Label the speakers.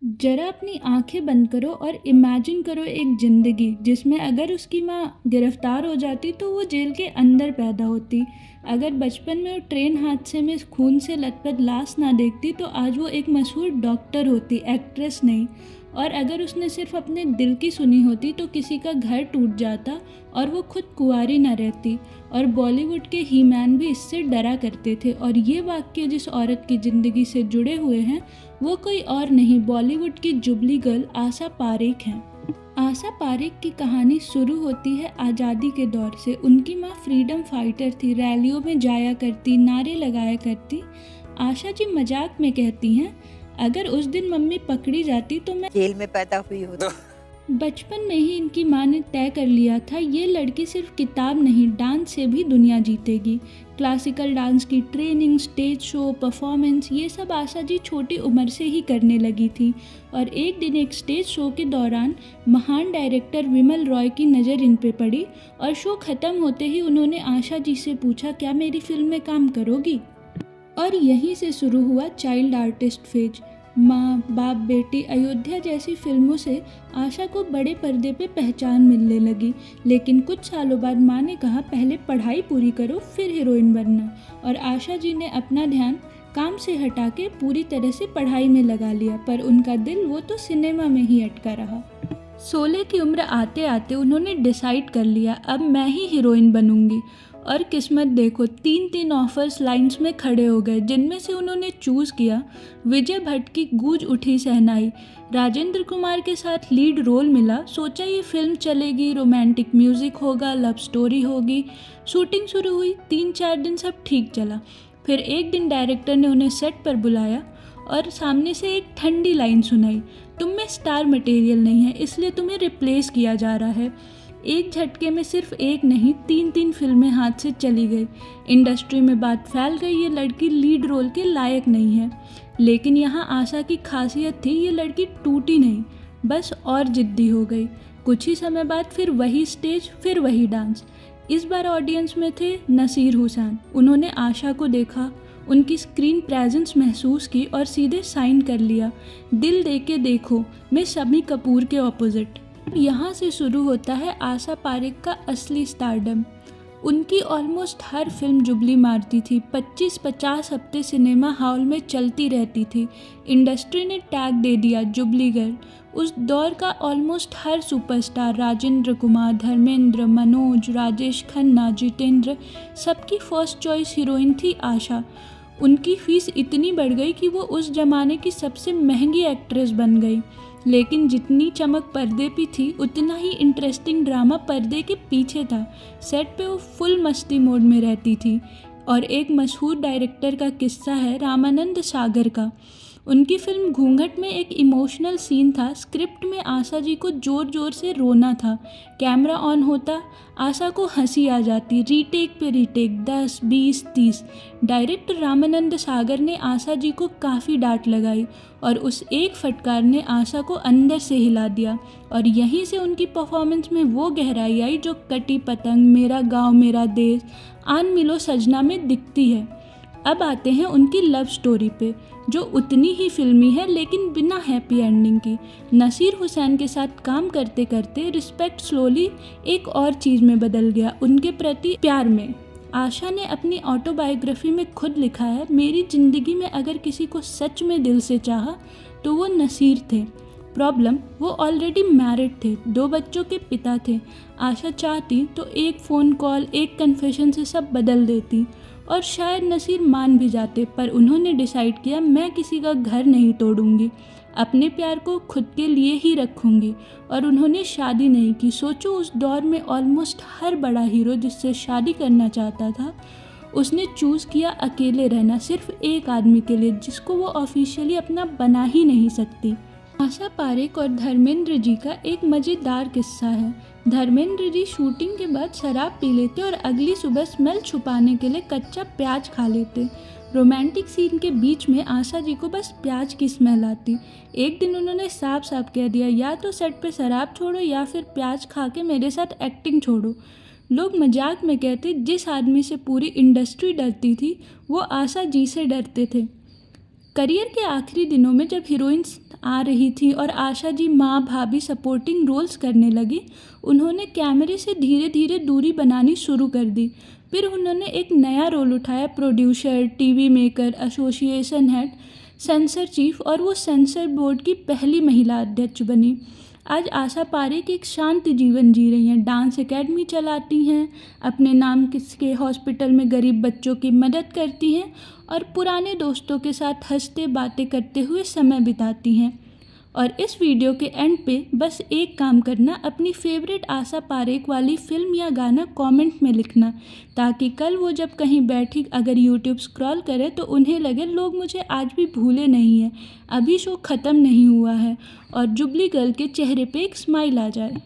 Speaker 1: जरा अपनी आंखें बंद करो और इमेजिन करो एक ज़िंदगी जिसमें अगर उसकी माँ गिरफ्तार हो जाती तो वो जेल के अंदर पैदा होती। अगर बचपन में वो ट्रेन हादसे में खून से लथपथ लाश ना देखती तो आज वो एक मशहूर डॉक्टर होती, एक्ट्रेस नहीं। और अगर उसने सिर्फ अपने दिल की सुनी होती तो किसी का घर टूट जाता और वो खुद कुंवारी ना रहती। और बॉलीवुड के ही मैन भी इससे डरा करते थे। और ये वाक्य जिस औरत की ज़िंदगी से जुड़े हुए हैं वो कोई और नहीं, बॉलीवुड की जुबली गर्ल आशा पारेख हैं। आशा पारेख की कहानी शुरू होती है आज़ादी के दौर से। उनकी माँ फ्रीडम फाइटर थी, रैलियों में जाया करती, नारे लगाया करती। आशा जी मजाक में कहती हैं, अगर उस दिन मम्मी पकड़ी जाती तो मैं
Speaker 2: जेल में पैदा हुई होती।
Speaker 1: बचपन में ही इनकी माँ ने तय कर लिया था ये लड़की सिर्फ किताब नहीं, डांस से भी दुनिया जीतेगी। क्लासिकल डांस की ट्रेनिंग, स्टेज शो, परफॉर्मेंस, ये सब आशा जी छोटी उम्र से ही करने लगी थी। और एक दिन एक स्टेज शो के दौरान महान डायरेक्टर विमल रॉय की नज़र इन पे पड़ी और शो ख़त्म होते ही उन्होंने आशा जी से पूछा, क्या मेरी फिल्म में काम करोगी? और यहीं से शुरू हुआ चाइल्ड आर्टिस्ट फेज। माँ, बाप, बेटी, अयोध्या जैसी फिल्मों से आशा को बड़े पर्दे पे पहचान मिलने लगी। लेकिन कुछ सालों बाद माँ ने कहा, पहले पढ़ाई पूरी करो फिर हीरोइन बनना। और आशा जी ने अपना ध्यान काम से हटा के पूरी तरह से पढ़ाई में लगा लिया, पर उनका दिल वो तो सिनेमा में ही अटका रहा। 16 की उम्र आते आते उन्होंने डिसाइड कर लिया, अब मैं ही हीरोइन बनूंगी। और किस्मत देखो, 3 ऑफर्स लाइंस में खड़े हो गए, जिनमें से उन्होंने चूज़ किया विजय भट्ट की गूंज उठी शहनाई। राजेंद्र कुमार के साथ लीड रोल मिला। सोचा ये फिल्म चलेगी, रोमांटिक म्यूज़िक होगा, लव स्टोरी होगी। शूटिंग शुरू हुई, 3-4 दिन सब ठीक चला। फिर एक दिन डायरेक्टर ने उन्हें सेट पर बुलाया और सामने से एक ठंडी लाइन सुनाई, तुम में स्टार मटेरियल नहीं है इसलिए तुम्हें रिप्लेस किया जा रहा है। एक झटके में सिर्फ एक नहीं, 3 फिल्में हाथ से चली गई। इंडस्ट्री में बात फैल गई, ये लड़की लीड रोल के लायक नहीं है। लेकिन यहाँ आशा की खासियत थी, ये लड़की टूटी नहीं, बस और जिद्दी हो गई। कुछ ही समय बाद फिर वही स्टेज, फिर वही डांस। इस बार ऑडियंस में थे नसीर हुसैन। उन्होंने आशा को देखा, उनकी स्क्रीन प्रेजेंस महसूस की और सीधे साइन कर लिया, दिल दे के देखो मैं शम्मी कपूर के ऑपोजिट। यहाँ से शुरू होता है आशा पारेख का असली स्टारडम। उनकी ऑलमोस्ट हर फिल्म जुबली मारती थी, 25-50 हफ्ते सिनेमा हॉल में चलती रहती थी। इंडस्ट्री ने टैग दे दिया जुबली गर्ल। उस दौर का ऑलमोस्ट हर सुपरस्टार, राजेंद्र कुमार, धर्मेंद्र, मनोज, राजेश खन्ना, जितेंद्र, सबकी फर्स्ट चॉइस हीरोइन थी आशा। उनकी फीस इतनी बढ़ गई कि वो उस जमाने की सबसे महंगी एक्ट्रेस बन गई। लेकिन जितनी चमक पर्दे पे थी उतना ही इंटरेस्टिंग ड्रामा पर्दे के पीछे था। सेट पे वो फुल मस्ती मोड में रहती थी। और एक मशहूर डायरेक्टर का किस्सा है रामानंद सागर का। उनकी फिल्म घूंघट में एक इमोशनल सीन था। स्क्रिप्ट में आशा जी को ज़ोर ज़ोर से रोना था। कैमरा ऑन होता, आशा को हंसी आ जाती, रीटेक पे रीटेक, 10, 20, 30। डायरेक्टर रामानंद सागर ने आशा जी को काफ़ी डांट लगाई और उस एक फटकार ने आशा को अंदर से हिला दिया। और यहीं से उनकी परफॉर्मेंस में वो गहराई आई जो कटी पतंग, मेरा गाँव मेरा देश, आन मिलो सजना में दिखती है। अब आते हैं उनकी लव स्टोरी पे, जो उतनी ही फिल्मी है लेकिन बिना हैप्पी एंडिंग की। नसीर हुसैन के साथ काम करते करते रिस्पेक्ट स्लोली एक और चीज़ में बदल गया, उनके प्रति प्यार में। आशा ने अपनी ऑटोबायोग्राफी में खुद लिखा है, मेरी ज़िंदगी में अगर किसी को सच में दिल से चाहा तो वो नसीर थे। प्रॉब्लम, वो ऑलरेडी मैरिड थे, 2 बच्चों के पिता थे। आशा चाहती तो एक फ़ोन कॉल, एक कन्फेशन से सब बदल देती और शायद नसीर मान भी जाते, पर उन्होंने डिसाइड किया, मैं किसी का घर नहीं तोड़ूंगी, अपने प्यार को खुद के लिए ही रखूंगी। और उन्होंने शादी नहीं की। सोचो, उस दौर में ऑलमोस्ट हर बड़ा हीरो जिससे शादी करना चाहता था, उसने चूज़ किया अकेले रहना, सिर्फ एक आदमी के लिए जिसको वो ऑफिशियली अपना बना ही नहीं सकती। आशा पारेख और धर्मेंद्र जी का एक मज़ेदार किस्सा है। धर्मेंद्र जी शूटिंग के बाद शराब पी लेते और अगली सुबह स्मेल छुपाने के लिए कच्चा प्याज खा लेते। रोमांटिक सीन के बीच में आशा जी को बस प्याज की स्मेल आती। एक दिन उन्होंने साफ साफ कह दिया, या तो सेट पे शराब छोड़ो या फिर प्याज खा के मेरे साथ एक्टिंग छोड़ो। लोग मजाक में कहते, जिस आदमी से पूरी इंडस्ट्री डरती थी वो आशा जी से डरते थे। करियर के आखिरी दिनों में जब हीरोइंस आ रही थी और आशा जी माँ भाभी सपोर्टिंग रोल्स करने लगी, उन्होंने कैमरे से धीरे धीरे दूरी बनानी शुरू कर दी। फिर उन्होंने एक नया रोल उठाया, producer, TV maker, association head, sensor chief, और वो सेंसर बोर्ड की पहली महिला अध्यक्ष बनी। आज आशा पारेख एक शांत जीवन जी रही हैं, डांस एकेडमी चलाती हैं, अपने नाम के हॉस्पिटल में गरीब बच्चों की मदद करती हैं और पुराने दोस्तों के साथ हंसते बातें करते हुए समय बिताती हैं। और इस वीडियो के एंड पे बस एक काम करना, अपनी फेवरेट आशा पारेख वाली फिल्म या गाना कमेंट में लिखना, ताकि कल वो जब कहीं बैठी अगर यूट्यूब स्क्रॉल करे तो उन्हें लगे लोग मुझे आज भी भूले नहीं हैं, अभी शो ख़त्म नहीं हुआ है, और जुबली गर्ल के चेहरे पे एक स्माइल आ जाए।